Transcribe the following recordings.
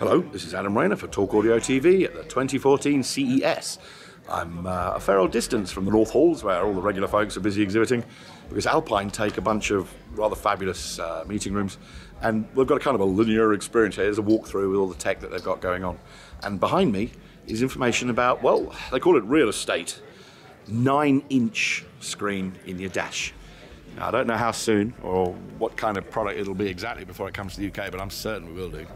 Hello, this is Adam Rayner for Talk Audio TV at the 2014 CES. I'm a fair old distance from the North Halls where all the regular folks are busy exhibiting, because Alpine take a bunch of rather fabulous meeting rooms, and we've got a kind of a linear experience here. There's a walkthrough with all the tech that they've got going on. And behind me is information about, well, they call it real estate, 9-inch screen in your dash. Now, I don't know how soon or what kind of product it'll be exactly before it comes to the UK, but I'm certain we will do.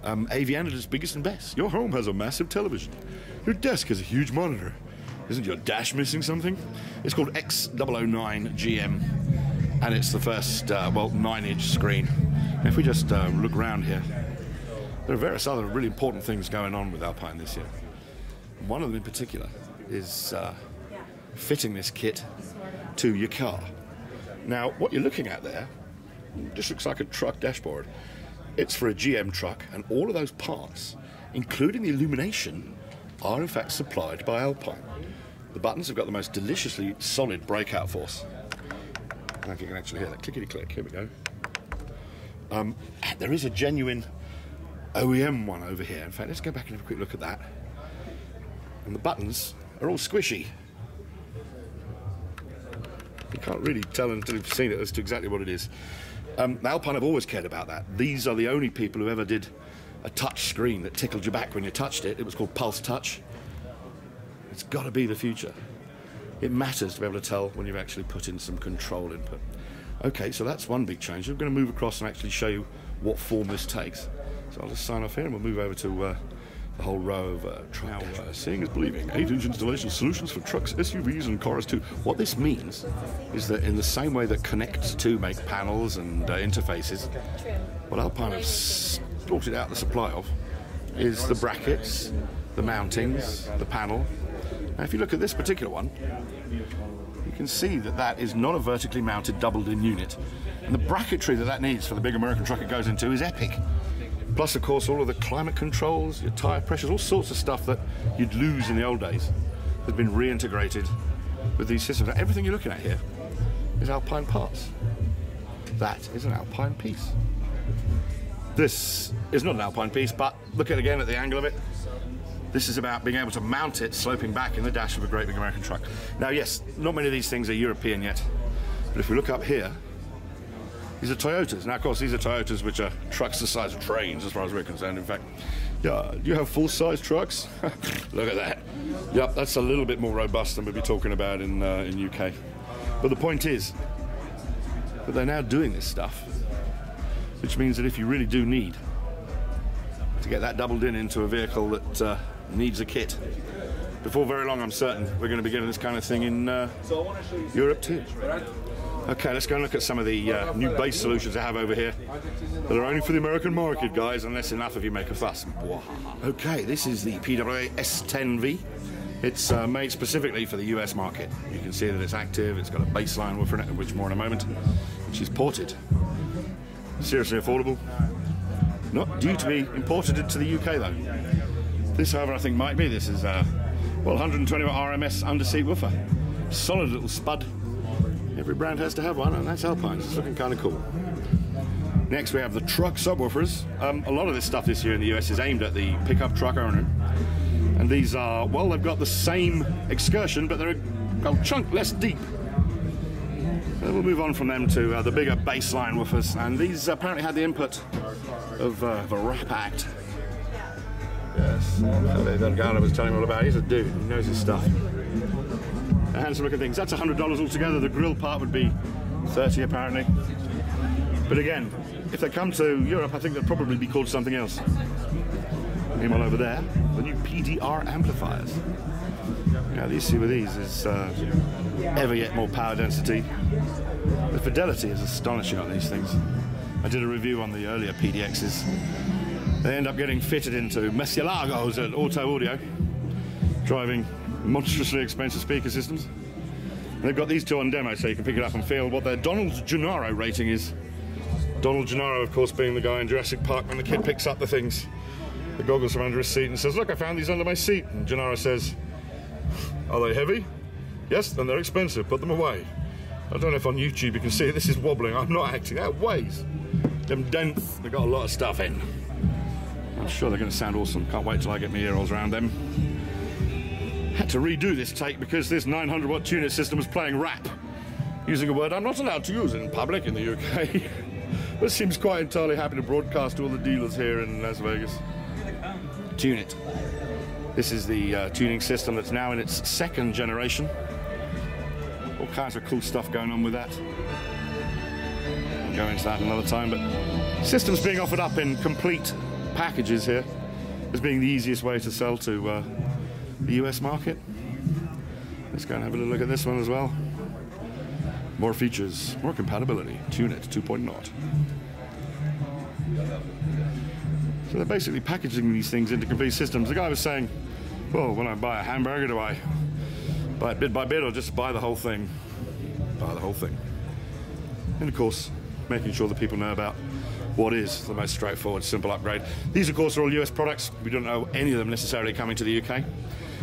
Aviana's biggest and best. Your home has a massive television. Your desk has a huge monitor. Isn't your dash missing something? It's called X009 GM, and it's the first, 9-inch screen. Now, if we just look around here, there are various other really important things going on with Alpine this year. One of them in particular is fitting this kit to your car. Now, what you're looking at there just looks like a truck dashboard. It's for a GM truck, and all of those parts, including the illumination, are in fact supplied by Alpine. The buttons have got the most deliciously solid breakout force. I don't know if you can actually hear that clickety-click. Here we go. There is a genuine OEM one over here. In fact, let's go back and have a quick look at that. And the buttons are all squishy. You can't really tell until you've seen it as to exactly what it is. Alpine have always cared about that. These are the only people who ever did a touch screen that tickled your back when you touched it. It was called Pulse Touch. It's got to be the future. It matters to be able to tell when you've actually put in some control input. Okay, so that's one big change. I'm going to move across and actually show you what form this takes. So I'll just sign off here and we'll move over to the whole row of truck. Now, seeing is believing. 8-inch installation solutions for trucks, SUVs and cars too. What this means is that in the same way that Connect 2 make panels and interfaces, what Alpine have sorted out the supply of is the brackets, the mountings, the panel. Now, if you look at this particular one, you can see that that is not a vertically mounted doubled-in unit. And the bracketry that needs for the big American truck it goes into is epic. Plus, of course, all of the climate controls, your tyre pressures, all sorts of stuff that you'd lose in the old days has been reintegrated with these systems. Now, everything you're looking at here is Alpine parts. That is an Alpine piece. This is not an Alpine piece, but look at again at the angle of it. This is about being able to mount it sloping back in the dash of a great big American truck. Now, yes, not many of these things are European yet, but if we look up here, these are Toyotas. Now, of course, these are Toyotas which are trucks the size of trains, as far as we're concerned. In fact, yeah, do you have full-size trucks? Look at that. Yep, that's a little bit more robust than we'll be talking about in UK. But the point is that they're now doing this stuff, which means that if you really do need to get that doubled into a vehicle that needs a kit, before very long, I'm certain we're going to be getting this kind of thing in Europe too. Okay, let's go and look at some of the new base solutions I have over here that are only for the American market, guys, unless enough of you make a fuss. Okay, this is the PWA S10V. It's made specifically for the US market. You can see that it's active, it's got a baseline woofer in it, which more in a moment, which is ported. Seriously affordable. Not due to be imported into the UK though. This, however, I think might be. This is, 120 watt RMS underseat woofer. Solid little spud. Every brand has to have one, and that's Alpine. It's looking kind of cool. Next, we have the truck subwoofers. A lot of this stuff this year in the US is aimed at the pickup truck owner. And these are, well, they've got the same excursion, but they're a chunk less deep. So we'll move on from them to the bigger baseline woofers. And these apparently had the input of a rap act. Yes, that guy I was telling you all about, he's a dude, he knows his stuff. Handsome looking things. That's $100 altogether. The grill part would be $30 apparently. But again, if they come to Europe, I think they'll probably be called something else. Meanwhile over there, the new PDR amplifiers. Now the issue with these is ever yet more power density. The fidelity is astonishing on these things. I did a review on the earlier PDXs. They end up getting fitted into Murcielagos at Auto Audio, driving monstrously expensive speaker systems. And they've got these two on demo so you can pick it up and feel what their Donald Gennaro rating is. Donald Gennaro, of course, being the guy in Jurassic Park when the kid picks up the things, the goggles from under his seat and says, "Look, I found these under my seat." And Gennaro says, "Are they heavy?" "Yes, then they're expensive, put them away." I don't know if on YouTube you can see it, this is wobbling, I'm not acting, that weighs. Them dents, they've got a lot of stuff in. I'm sure they're going to sound awesome. Can't wait till I get my ear holes around them. Had to redo this take because this 900 watt tune-it system was playing rap, using a word I'm not allowed to use in public in the UK. But seems quite entirely happy to broadcast to all the dealers here in Las Vegas. Tune-it. This is the tuning system that's now in its second generation. All kinds of cool stuff going on with that. We'll go into that another time, but systems being offered up in complete packages here as being the easiest way to sell to the US market. Let's go and have a little look at this one as well. More features, more compatibility. Tune-it 2.0. So they're basically packaging these things into complete systems. The guy was saying, well, when I buy a hamburger, do I buy it bit by bit or just buy the whole thing? Buy the whole thing. And of course, making sure that people know about what is the most straightforward, simple upgrade. These, of course, are all US products. We don't know any of them necessarily coming to the UK,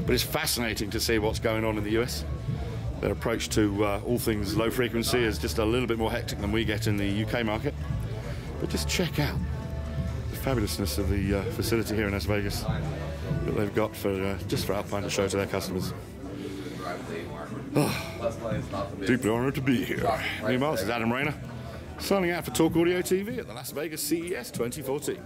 but it's fascinating to see what's going on in the US. Their approach to all things low frequency is just a little bit more hectic than we get in the UK market. But just check out the fabulousness of the facility here in Las Vegas that they've got for just for Alpine to show to their customers. Oh, deeply honoured to be here. Meanwhile, this is Adam Rayner, signing out for Talk Audio TV at the Las Vegas CES 2014.